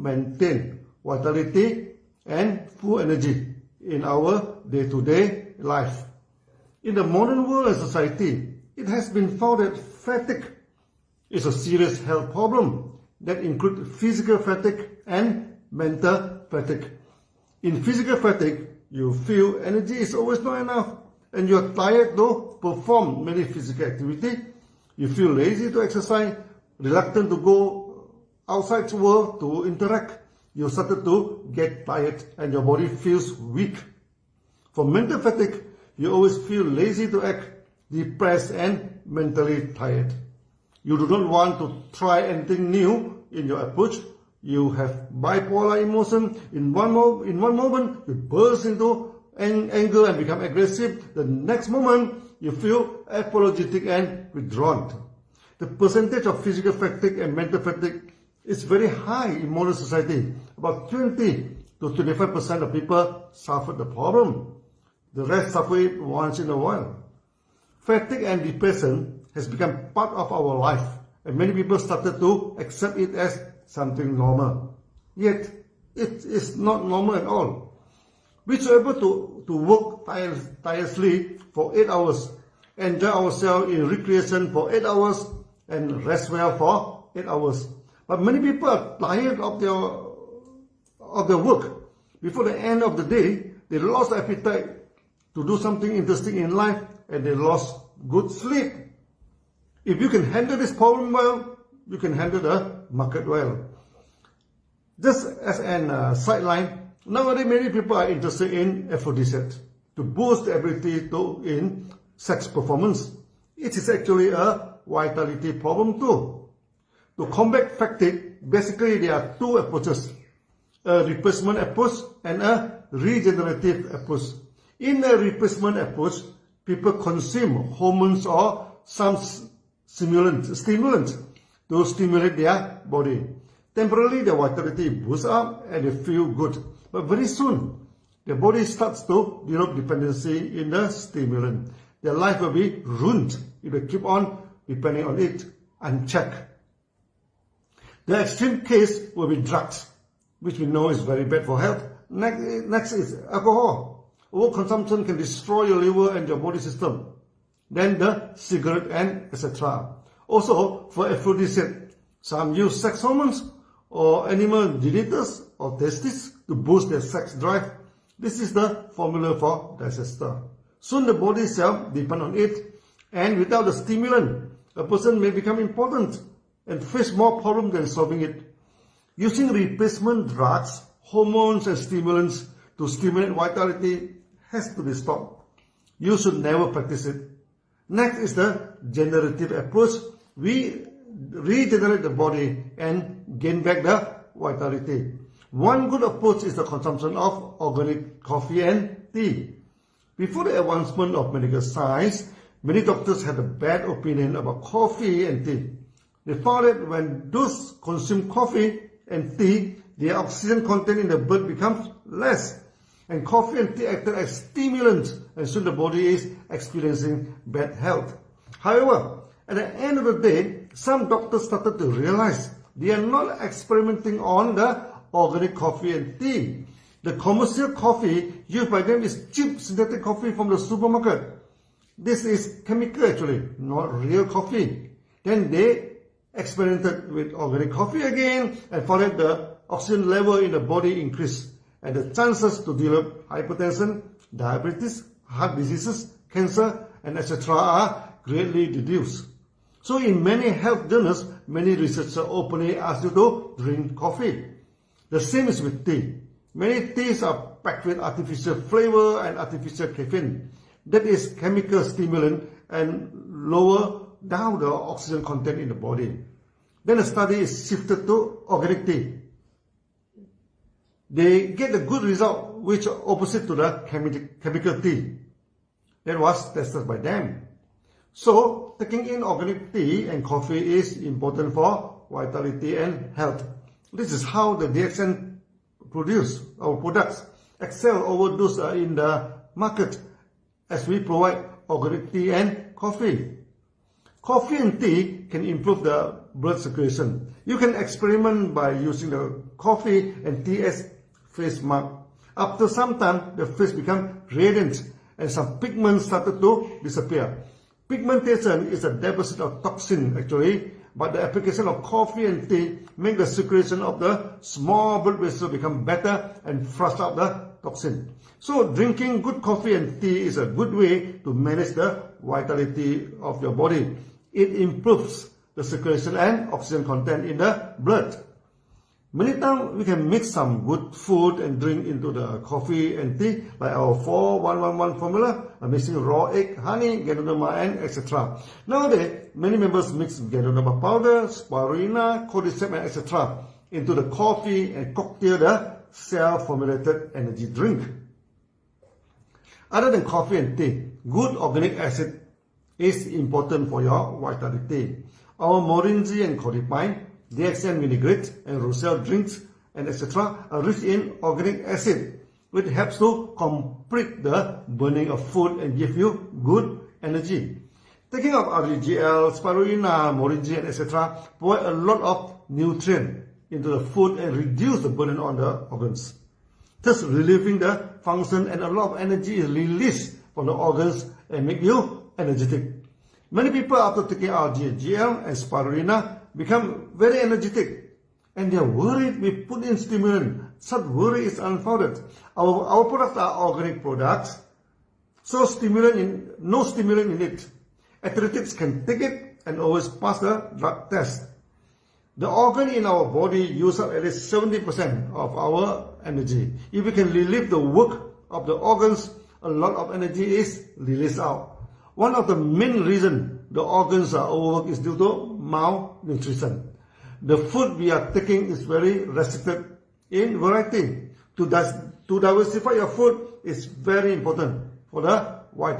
maintain vitality and full energy in our day-to-day life. In the modern world and society, it has been found that fatigue is a serious health problem that includes physical fatigue and mental fatigue. In physical fatigue, you feel energy is always not enough and you are tired to perform many physical activity. You feel lazy to exercise, reluctant to go outside the world to interact. You started to get tired and your body feels weak. For mental fatigue, you always feel lazy to act, depressed and mentally tired. You do not want to try anything new in your approach. You have bipolar emotion. In one moment, you burst into anger and become aggressive. The next moment, you feel apologetic and withdrawn. The percentage of physical fatigue and mental fatigue is very high in modern society. About 20 to 25% of people suffer the problem. The rest suffer it once in a while. Fatigue and depression has become part of our life, and many people started to accept it as something normal. Yet, it is not normal at all. We should be able to work tirelessly for 8 hours, enjoy ourselves in recreation for 8 hours, and rest well for 8 hours. But many people are tired of their work. Before the end of the day, they lost appetite to do something interesting in life, and they lost good sleep. If you can handle this problem well, you can handle the market well. Just as an sideline, nowadays many people are interested in aphrodisiacs to boost the ability in sex performance. It is actually a vitality problem too. To combat fatigue, basically there are two approaches, a replacement approach and a regenerative approach. In a replacement approach, people consume hormones or some stimulants to stimulate their body. Temporarily, their vitality boosts up and they feel good. But very soon, their body starts to develop dependency in the stimulant. Their life will be ruined if they keep on depending on it unchecked. The extreme case will be drugs, which we know is very bad for health. Next is alcohol. Overconsumption can destroy your liver and your body system. Then the cigarette and etc. Also, for aphrodisiac, some use sex hormones or animal genitals or testes to boost their sex drive. This is the formula for disaster. Soon the body cell depend on it, and without the stimulant, a person may become impotent and face more problems than solving it. Using replacement drugs, hormones and stimulants to stimulate vitality has to be stopped. You should never practice it. Next is the generative approach. We regenerate the body and gain back the vitality. One good approach is the consumption of organic coffee and tea. Before the advancement of medical science, many doctors had a bad opinion about coffee and tea. They found that when those consume coffee and tea, the oxygen content in the blood becomes less. And coffee and tea acted as stimulants, and soon the body is experiencing bad health. However, at the end of the day, some doctors started to realize they are not experimenting on the organic coffee and tea. The commercial coffee used by them is cheap synthetic coffee from the supermarket. This is chemical actually, not real coffee. Then they experimented with organic coffee again and found that the oxygen level in the body increased, and the chances to develop hypertension, diabetes, heart diseases, cancer, and etc. are greatly reduced. So in many health journals, many researchers openly ask you to drink coffee. The same is with tea. Many teas are packed with artificial flavor and artificial caffeine. That is chemical stimulant and lower down the oxygen content in the body. Then a study is shifted to organic tea. They get a good result which are opposite to the chemical tea. That was tested by them. So, taking in organic tea and coffee is important for vitality and health. This is how the DXN produce our products excel over those in the market, as we provide organic tea and coffee. Coffee and tea can improve the blood circulation. You can experiment by using the coffee and tea as face mask. After some time, the face becomes radiant and some pigments started to disappear. Pigmentation is a deposit of toxin actually, but the application of coffee and tea make the circulation of the small blood vessels become better and flush out the toxin. So drinking good coffee and tea is a good way to manage the vitality of your body. It improves the circulation and oxygen content in the blood. Many times we can mix some good food and drink into the coffee and tea, like our 4-1-1-1 formula, mixing raw egg, honey, ganoderma, and etc. Nowadays, many members mix ganoderma powder, spirulina, cordyceps, and etc. into the coffee and cocktail the self-formulated energy drink. Other than coffee and tea, good organic acid is important for your vitality. Our moringa and codipine, DXN vinaigrette and roselle drinks and etc. are rich in organic acid, which helps to complete the burning of food and give you good energy. Taking of RGL, spirulina, moringa and etc. provide a lot of nutrients into the food and reduce the burden on the organs, thus relieving the function, and a lot of energy is released from the organs and make you energetic. Many people after taking RGL and spirulina become very energetic and they are worried we put in stimulant. Such worry is unfounded. Our products are organic products, so no stimulant in it. Athletics can take it and always pass the drug test. The organ in our body use up at least 70% of our energy. If we can relieve the work of the organs, a lot of energy is released out. One of the main reasons the organs are overworked is due to malnutrition. The food we are taking is very restricted in variety. To diversify your food is very important for the vital.